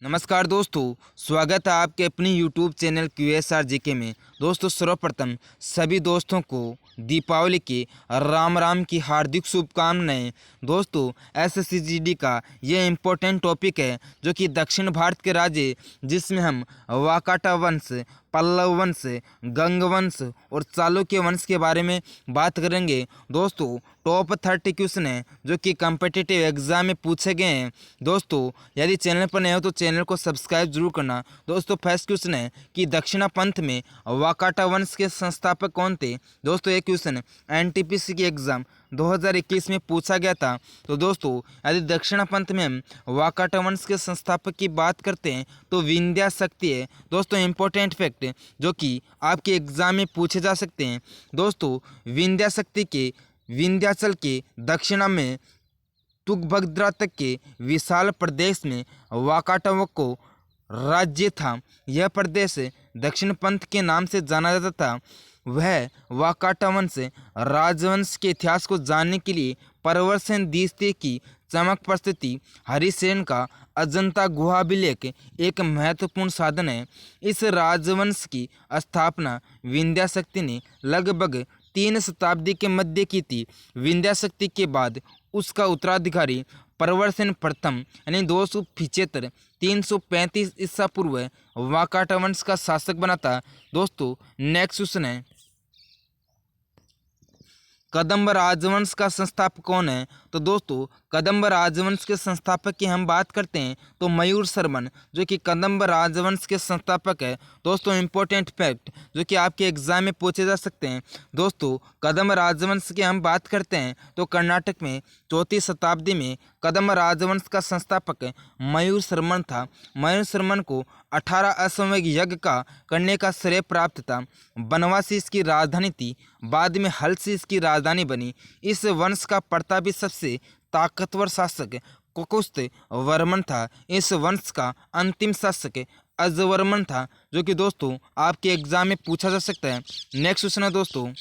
नमस्कार दोस्तों, स्वागत है आपके अपनी यूट्यूब चैनल QSR जीके में। दोस्तों, सर्वप्रथम सभी दोस्तों को दीपावली की राम राम की हार्दिक शुभकामनाएं। दोस्तों, SSCGD का ये इम्पोर्टेंट टॉपिक है जो कि दक्षिण भारत के राज्य जिसमें हम वाकाटा वंश, पल्लव वंश, गंग वंश और चालुक्य वंश के बारे में बात करेंगे। दोस्तों, टॉप 30 क्वेश्चन है जो कि कम्पिटिटिव एग्जाम में पूछे गए हैं। दोस्तों, यदि चैनल पर नए हो तो चैनल को सब्सक्राइब जरूर करना। दोस्तों, फर्स्ट क्वेश्चन है कि दक्षिणा पंथ में वाकाटा वंश के संस्थापक कौन थे। दोस्तों, ये क्वेश्चन NTPC की एग्जाम 2021 में पूछा गया था। तो दोस्तों, यदि दक्षिणा पंथ में हम वाकाटा वंश के संस्थापक की बात करते हैं तो विंध्या शक्ति है। दोस्तों, इंपॉर्टेंट फैक्ट जो कि आपके एग्जाम में पूछे जा सकते हैं। दोस्तों, विंध्या शक्ति के विंध्याचल के दक्षिणा में तुंगभद्रा तक के विशाल प्रदेश में वाकाटक को राज्य था। यह प्रदेश दक्षिण पंथ के नाम से जाना जाता था। वह वाकाटा वंश राजवंश के इतिहास को जानने के लिए प्रवरसेन दीस्ते की चमक प्रस्तुति हरिसेन का अजंता गुहा अभिलेख एक महत्वपूर्ण साधन है। इस राजवंश की स्थापना विंध्या शक्ति ने लगभग 3 शताब्दी के मध्य की थी। विंध्या शक्ति के बाद उसका उत्तराधिकारी प्रवरसेन प्रथम यानी 275 335 ईसा पूर्व वाकाटा वंश का शासक बना था। दोस्तों, नेक्स्ट क्वेश्चन है कदम्ब राजवंश का संस्थापक कौन है। तो दोस्तों, कदम्ब राजवंश के संस्थापक की हम बात करते हैं तो मयूर शर्मन जो कि कदम्ब राजवंश के संस्थापक है। दोस्तों, इंपॉर्टेंट फैक्ट जो कि आपके एग्जाम में पूछे जा सकते हैं। दोस्तों, कदम्ब राजवंश की हम बात करते हैं तो कर्नाटक में 4वीं शताब्दी में कदम्ब राजवंश का संस्थापक मयूर शर्मन था। मयूर शर्मन को 18 अश्वमेध यज्ञ का करने का श्रेय प्राप्त था। बनवासी इसकी राजधानी थी, बाद में हल्सी इसकी राजधानी बनी। इस वंश का प्रताप भी सबसे ताकतवर शासक कुकुस्त वर्मन था। इस वंश का अंतिम शासक अजवर्मन था जो कि दोस्तों आपके एग्जाम में पूछा जा सकता है। नेक्स्ट क्वेश्चन है दोस्तों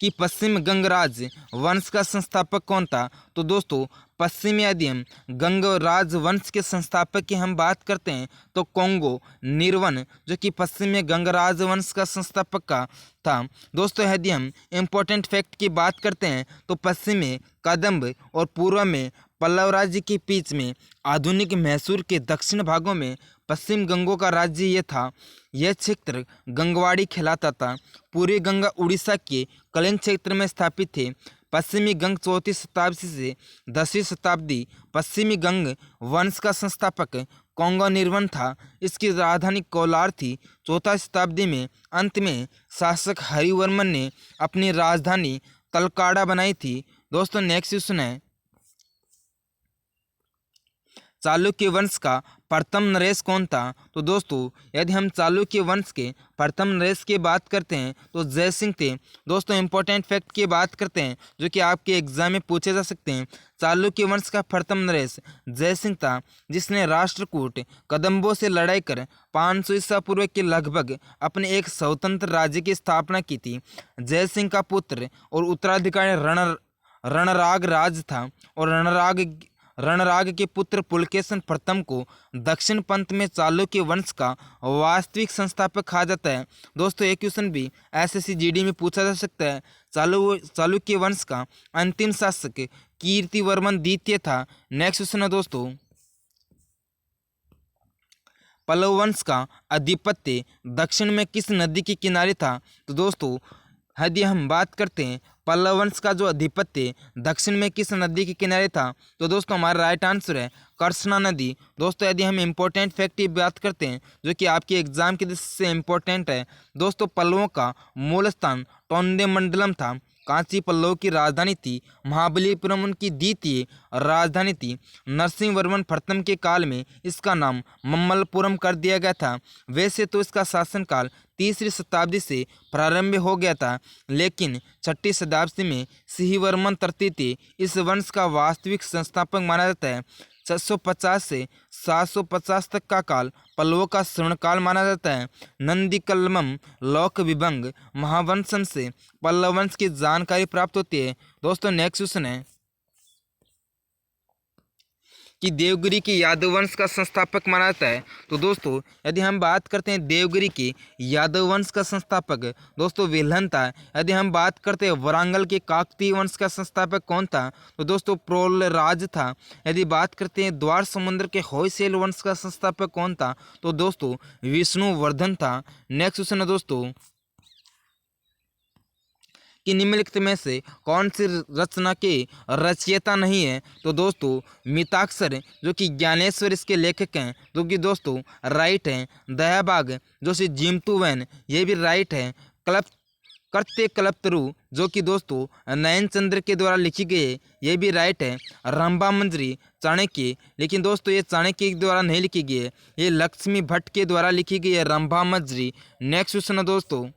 कि पश्चिम गंगराज वंश का संस्थापक कौन था। तो दोस्तों, पश्चिमी यदि हम गंगराज वंश के संस्थापक की हम बात करते हैं तो कोंगो निर्वन जो कि पश्चिमी गंगराज वंश का संस्थापक का था। दोस्तों, यदि हम इम्पोर्टेंट फैक्ट की बात करते हैं तो पश्चिम में कदम्ब और पूर्व में पल्लव राज्य के बीच में आधुनिक मैसूर के दक्षिण भागों में पश्चिम गंगों का राज्य ये था। यह क्षेत्र गंगवाड़ी कहलाता था। पूर्वी गंगा उड़ीसा के कलिंग क्षेत्र में स्थापित थे। पश्चिमी गंग 4वीं शताब्दी से 10वीं शताब्दी पश्चिमी गंग वंश का संस्थापक कोंगो निर्वन था। इसकी राजधानी कोलार थी। 4वीं शताब्दी में अंत में शासक हरिवर्मन ने अपनी राजधानी तलकाड़ा बनाई थी। दोस्तों, नेक्स्ट क्वेश्चन है चालुक्य वंश का प्रथम नरेश कौन था। तो दोस्तों, यदि हम चालुक्य वंश के प्रथम नरेश की बात करते हैं तो जय सिंह थे। दोस्तों, इंपॉर्टेंट फैक्ट की बात करते हैं जो कि आपके एग्जाम में पूछे जा सकते हैं। चालुक्य वंश का प्रथम नरेश जय सिंह था, जिसने राष्ट्रकूट कदम्बों से लड़ाई कर 500 ईसा पूर्व के लगभग अपने एक स्वतंत्र राज्य की स्थापना की थी। जय सिंह का पुत्र और उत्तराधिकारी रणराग राज था और रणराग के पुत्र पुलकेशन प्रथम को दक्षिण पंथ में चालुक्य वंश का वास्तविक संस्थापक कहा जाता है। दोस्तों, एक क्वेश्चन भी SSCGD में पूछा जा सकता है। चालुक्य वंश का अंतिम शासक कीर्तिवर्मन द्वितीय था। नेक्स्ट क्वेश्चन है दोस्तों पल्लव वंश का आधिपत्य दक्षिण में किस नदी के किनारे था। तो दोस्तों, यदि हम बात करते हैं पल्लव वंश का जो अधिपत्य दक्षिण में किस नदी के किनारे था तो दोस्तों हमारा राइट आंसर है कृष्णा नदी। दोस्तों, यदि हम इम्पोर्टेंट फैक्ट की बात करते हैं जो कि आपके एग्जाम की दृष्टि से इम्पोर्टेंट है। दोस्तों, पल्लवों का मूल स्थान टोंडेमंडलम था। कांची पल्लव की राजधानी थी। महाबलीपुरम उनकी द्वितीय राजधानी थी। नरसिंहवर्मन प्रथम के काल में इसका नाम मम्मलपुरम कर दिया गया था। वैसे तो इसका शासनकाल 3री शताब्दी से प्रारंभ हो गया था, लेकिन 6ठी शताब्दी में सिंहवर्मन तृतीय इस वंश का वास्तविक संस्थापक माना जाता है। 650 से 750 तक का काल पल्लवों का स्वर्णकाल माना जाता है। नंदीकल्लम लोक विभंग महावंशम से पल्लव वंश की जानकारी प्राप्त होती है। दोस्तों, नेक्स्ट क्वेश्चन है कि देवगिरी के यादव वंश का संस्थापक माना जाता है। तो दोस्तों यदि हम बात करते हैं देवगिरी के यादव वंश का संस्थापक दोस्तों विल्हन था। यदि हम बात करते हैं वरांगल के काकतीय वंश का संस्थापक कौन था, तो दोस्तों प्रोलराज था। यदि बात करते हैं द्वार समुद्र के होयसेल वंश का संस्थापक कौन था, तो दोस्तों विष्णुवर्धन था। नेक्स्ट क्वेश्चन है दोस्तों कि निम्नलिखित में से कौन सी रचना के रचयिता नहीं है, तो दोस्तों मिताक्षर जो कि ज्ञानेश्वर इसके लेखक हैं, जो कि दोस्तों राइट हैं। दयाबाग जो कि जिमतू वैन, ये भी राइट है। कल्प करते कल्पतरु जो कि दोस्तों नयन चंद्र के द्वारा लिखी गई है, ये भी राइट है। रंभा मंजरी चाणक्य, लेकिन दोस्तों ये चाणक्य के द्वारा नहीं लिखी गई है, ये लक्ष्मी भट्ट के द्वारा लिखी गई है रंभा मंजरी। नेक्स्ट क्वेश्चन है दोस्तों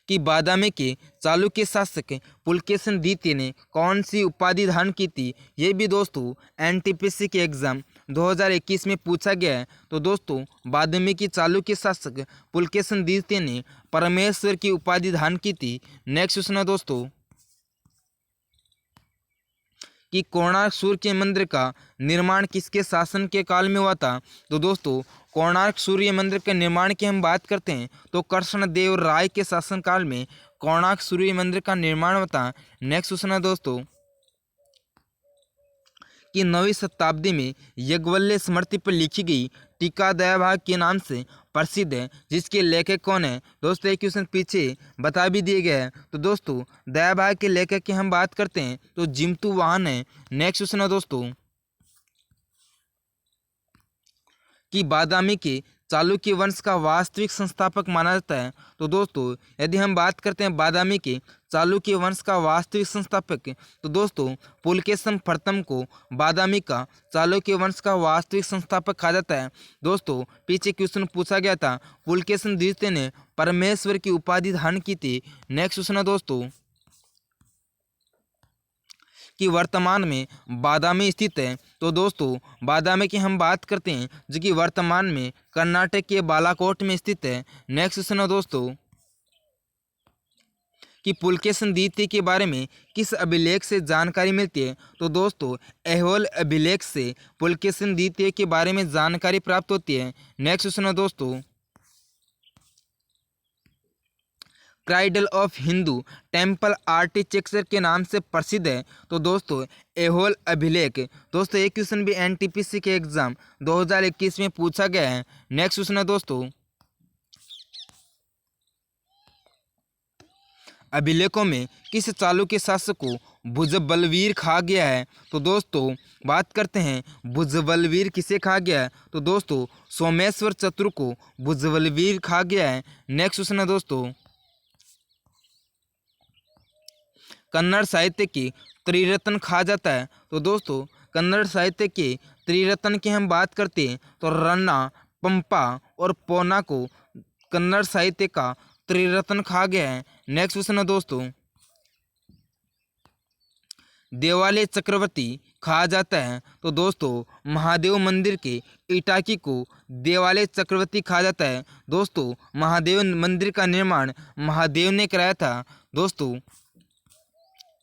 कि बादामी के चालुक्य शासक पुलकेशिन द्वितीय ने कौन सी उपाधि धारण की थी। ये भी दोस्तों एनटीपीसी के एग्जाम 2021 में पूछा गया है। तो दोस्तों बादामी के चालुक्य शासक पुलकेशिन द्वितीय ने परमेश्वर की उपाधि धारण की थी। नेक्स्ट क्वेश्चन है दोस्तों कि कोणार्क सूर्य मंदिर का निर्माण किसके शासन के काल में हुआ था। तो दोस्तों कोणार्क सूर्य मंदिर के निर्माण की हम बात करते हैं तो कृष्णदेव राय के शासनकाल में कोणार्क सूर्य मंदिर का निर्माण होता। नेक्स्ट क्वेश्चन है दोस्तों कि 9वीं शताब्दी में यज्ञवल्क्य स्मृति पर लिखी गई टीका दयाभाग के नाम से प्रसिद्ध है, जिसके लेखक कौन है। दोस्तों एक क्वेश्चन पीछे बता भी दिए गए हैं। तो दोस्तों दयाभाग के लेखक की हम बात करते हैं तो जिमतू वाहन है। नेक्स्ट क्वेश्चन है दोस्तों कि बादामी के चालुक्य वंश का वास्तविक संस्थापक माना जाता है। तो दोस्तों यदि हम बात करते हैं बादामी के चालुक्य वंश का वास्तविक संस्थापक, तो दोस्तों पुलकेशिन प्रथम को बादामी का चालुक्य वंश का वास्तविक संस्थापक कहा जाता है। दोस्तों पीछे क्वेश्चन पूछा गया था, पुलकेशिन द्वितीय ने परमेश्वर की उपाधि धारण की थी। नेक्स्ट क्वेश्चन है दोस्तों कि वर्तमान में बादामी स्थित है। तो दोस्तों बादामी की हम बात करते हैं जो कि वर्तमान में कर्नाटक के बालाकोट में स्थित है। नेक्स्ट क्वेश्चन है दोस्तों कि पुलकेशिन द्वितीय के बारे में किस अभिलेख से जानकारी मिलती है। तो दोस्तों ऐहोल अभिलेख से पुलकेशिन द्वितीय के बारे में जानकारी प्राप्त होती है। नेक्स्ट क्वेश्चन है दोस्तों cradle of Hindu temple architecture के नाम से प्रसिद्ध है। तो दोस्तों ऐहोल अभिलेख। दोस्तों एक क्वेश्चन भी एनटीपीसी के एग्जाम 2021 में पूछा गया है। नेक्स्ट क्वेश्चन है दोस्तों अभिलेखों में किस चालुक्य शासक को भुजबलवीर कहा गया है। तो दोस्तों बात करते हैं भुजबलवीर किसे कहा गया है। तो दोस्तों सोमेश्वर चतुर को भुजबलवीर कहा गया है। नेक्स्ट क्वेश्चन है दोस्तों कन्नड़ साहित्य की त्रिरत्न कहा जाता है। तो दोस्तों कन्नड़ साहित्य के त्रिरत्न की हम बात करते हैं तो रन्ना, पंपा और पोना को कन्नड़ साहित्य का त्रिरत्न कहा गया है। नेक्स्ट क्वेश्चन है दोस्तों देवालय चक्रवर्ती कहा जाता है। तो दोस्तों महादेव मंदिर के इटाकी को देवालय चक्रवर्ती कहा जाता है। दोस्तों महादेव मंदिर का निर्माण महादेव ने कराया था। दोस्तों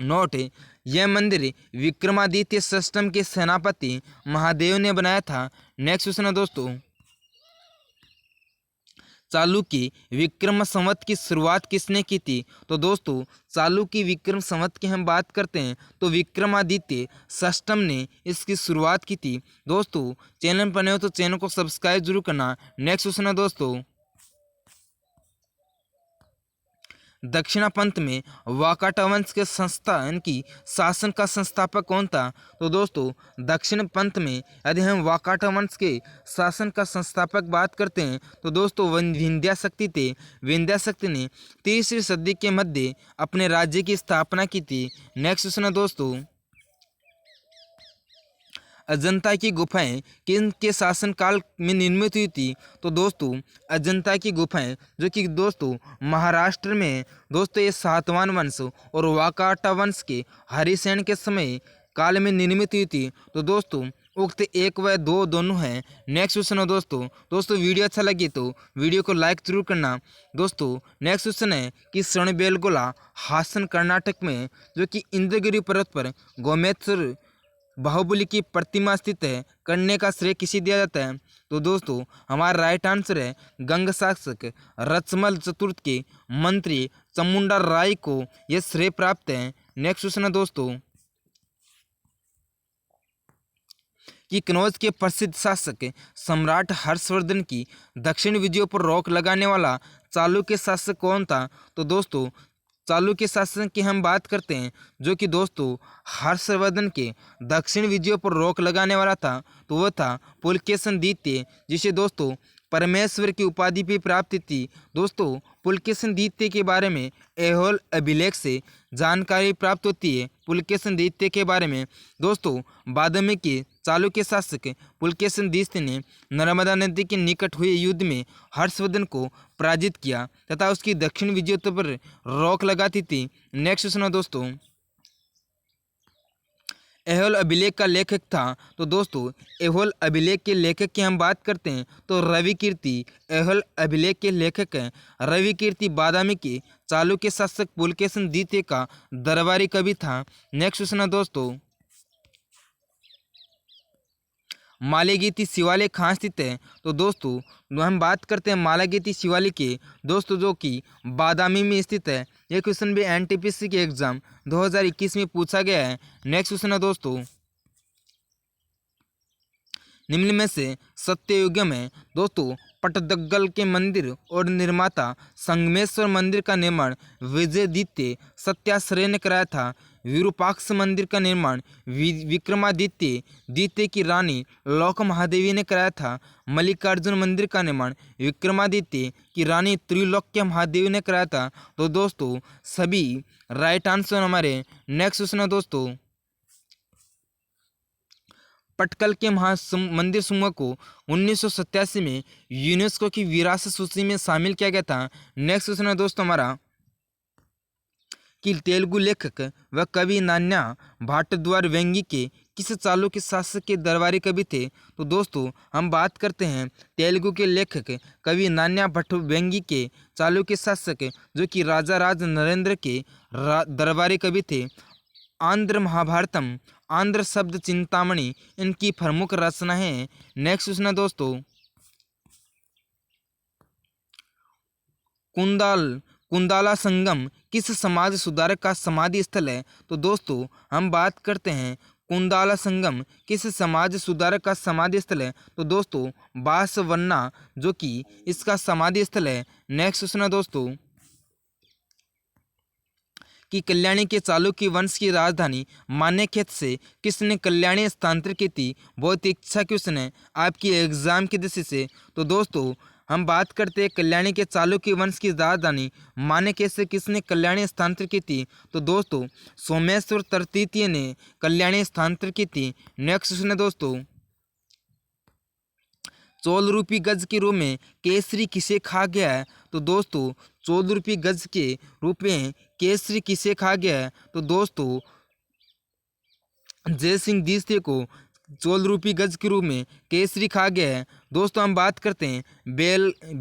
नोट, यह मंदिर विक्रमादित्य सिस्टम के सेनापति महादेव ने बनाया था। नेक्स्ट क्वेश्चन है दोस्तों चालुक्य विक्रम संवत की शुरुआत किसने की थी। तो दोस्तों चालुक्य विक्रम संवत की हम बात करते हैं तो विक्रमादित्य षष्टम ने इसकी शुरुआत की थी। दोस्तों चैनल पर नए हो तो चैनल को सब्सक्राइब जरूर करना। नेक्स्ट क्वेश्चन है दोस्तों दक्षिणापंथ में वाकाटा वंश के संस्थान की शासन का संस्थापक कौन था। तो दोस्तों दक्षिण पंथ में यदि हम वाकाटा वंश के शासन का संस्थापक बात करते हैं तो दोस्तों विंध्याशक्ति थे। विंध्याशक्ति ने 30वीं सदी के मध्य अपने राज्य की स्थापना की थी। नेक्स्ट क्वेश्चन है दोस्तों अजंता की गुफाएं किन के शासनकाल में निर्मित हुई थी। तो दोस्तों अजंता की गुफाएं जो कि दोस्तों महाराष्ट्र में दोस्तों ये सातवाहन वंश और वाकाटा वंश के हरिसेन के समय काल में निर्मित हुई थी। तो दोस्तों उक्त 1 व 2 दोनों हैं। नेक्स्ट क्वेश्चन है दोस्तों वीडियो अच्छा लगे तो वीडियो को लाइक जरूर करना। दोस्तों नेक्स्ट क्वेश्चन है कि श्रवणबेलगोला हासन कर्नाटक में जो कि इंद्रगिरी पर्वत पर गोमेश्वर बाहुबली की प्रतिमा स्थित है करने का श्रेय किसे दिया जाता है? तो दोस्तों हमारा राइट आंसर है गंग शासक रचमल चतुर्थ के मंत्री चामुंडा राय को यह श्रेय प्राप्त है। नेक्स्ट क्वेश्चन है दोस्तों कि कनौज के प्रसिद्ध शासक सम्राट हर्षवर्धन की दक्षिण विजयों पर रोक लगाने वाला चालुक्य शासक कौन था? तो दोस्तों चालुक्य शासन की हम बात करते हैं जो कि दोस्तों हर्षवर्धन के दक्षिण विजयों पर रोक लगाने वाला था, तो वह था पुलकेशन द्वितीय, जिसे दोस्तों परमेश्वर की उपाधि भी प्राप्त थी। दोस्तों पुलकेशन द्वितीय के बारे में ऐहोल अभिलेख से जानकारी प्राप्त होती है। पुलकेशन द्वितीय के बारे में दोस्तों बाद में के चालुक्य शासक पुलकेशन द्वितीय ने नर्मदा नदी के निकट हुए युद्ध में हर्षवर्धन को पराजित किया तथा उसकी दक्षिण विजयों पर रोक लगाती थी। नेक्स्ट क्वेश्चन है दोस्तों ऐहोल अभिलेख का लेखक था। तो दोस्तों ऐहोल अभिलेख के लेखक की हम बात करते हैं तो रवि कीर्ति ऐहोल अभिलेख के लेखक हैं। रवि कीर्ति बादामी के चालुक्य शासक पुलकेशन द्वितीय का दरबारी कवि था। नेक्स्ट क्वेश्चन है दोस्तों मालेगीति शिवालय कहाँ स्थित है? तो दोस्तों हम बात करते हैं मालेगीति शिवालय के दोस्तों जो कि बादामी में स्थित है। यह क्वेश्चन भी एनटीपीसी के एग्जाम 2021 में पूछा गया है। नेक्स्ट क्वेश्चन है दोस्तों निम्न में से सत्ययुग में दोस्तों पटदग्गल के मंदिर और निर्माता संगमेश्वर मंदिर का निर्माण विजयदित्य सत्याश्रय ने कराया था। विरूपाक्ष मंदिर का निर्माण विक्रमादित्य द्वितीय की रानी लोक महादेवी ने कराया था। मल्लिकार्जुन मंदिर का निर्माण विक्रमादित्य की रानी त्रिलोक्य महादेवी ने कराया था। तो दोस्तों सभी राइट आंसर हमारे। नेक्स्ट क्वेश्चन है दोस्तों पटकल के मंदिर समूह को 1987 में यूनेस्को की विरासत सूची में शामिल किया गया था। नेक्स्ट क्वेश्चन है दोस्तों हमारा कि तेलुगु लेखक व कवि नान्या भाटद्वार वेंगी के किस चालुक्य शासक के दरबारी कवि थे? तो दोस्तों हम बात करते हैं तेलुगु के लेखक कवि नान्या भट्ट वेंगी के चालुक्य शासक जो कि राजा राज नरेंद्र के दरबारी कवि थे। आंध्र महाभारतम आंध्र शब्द चिंतामणि इनकी प्रमुख रचना है। नेक्स्ट क्वेश्चन है दोस्तों कुंदाला संगम किस समाज सुधारक का समाधि स्थल है? तो दोस्तों हम बात करते हैं कुंदाला संगम किस समाज सुधारक का समाधि स्थल है? तो दोस्तों बासवन्ना जो कि इसका समाधि स्थल है। नेक्स्ट क्वेश्चन है दोस्तों कि कल्याणी के चालुक्य वंश की राजधानी मान्यखेत से किसने कल्याणी स्थानांतरित की थी? बहुत ही अच्छा क्वेश्चन है आपकी एग्जाम की दृष्टि से। तो दोस्तों हम बात करते हैं कल्याणी के चालुक्य वंश की राजधानी मान्यखेत से किसने कल्याणी स्थानांतरित की थी? तो दोस्तों सोमेश्वर तृतीय ने कल्याणी स्थानांतरित की थी। नेक्स्ट क्वेश्चन है दोस्तों 14 रुपये गज के रूप में केसरी किसे खा गया है? तो दोस्तों 14 रुपये गज के रूप में केसरी किसे खा गया है? तो दोस्तों जय सिंह द्वितीय को 14 रुपये गज के रूप में केसरी खा गया है। दोस्तों हम बात करते हैं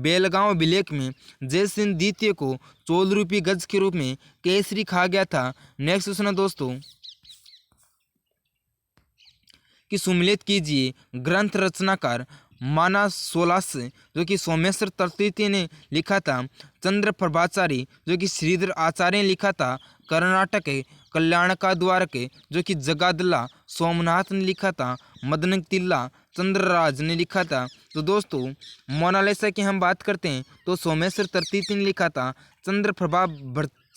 बेलगांव अभिलेख में जय सिंह द्वितीय को 14 रुपये गज के रूप में केसरी खा गया था। नेक्स्ट क्वेश्चन है दोस्तों कि सुमेलित कीजिए ग्रंथ रचनाकार माना सोलास जो कि सोमेश्वर तृतीय ने लिखा था, चंद्र प्रभाचारी जो कि श्रीधर आचार्य ने लिखा था, कर्नाटक कल्याण का द्वारक जो कि जगादला सोमनाथ ने लिखा था, मदन तिल्ला चंद्रराज ने लिखा था। तो दोस्तों मोनालिसा की हम बात करते हैं तो सोमेश्वर तृतीय ने लिखा था। चंद्र प्रभा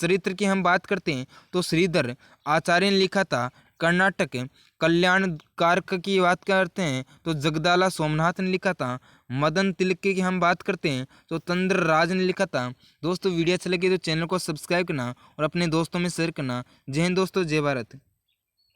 चरित्र की हम बात करते हैं तो श्रीधर आचार्य ने लिखा था। कर्नाटक कल्याण कारक की बात करते हैं तो जगदाला सोमनाथ ने लिखा था। मदन तिलक की हम बात करते हैं तो चंद्रराज ने लिखा था। दोस्तों वीडियो अच्छा लगे तो चैनल को सब्सक्राइब करना और अपने दोस्तों में शेयर करना। जय हिंद दोस्तों, जय भारत।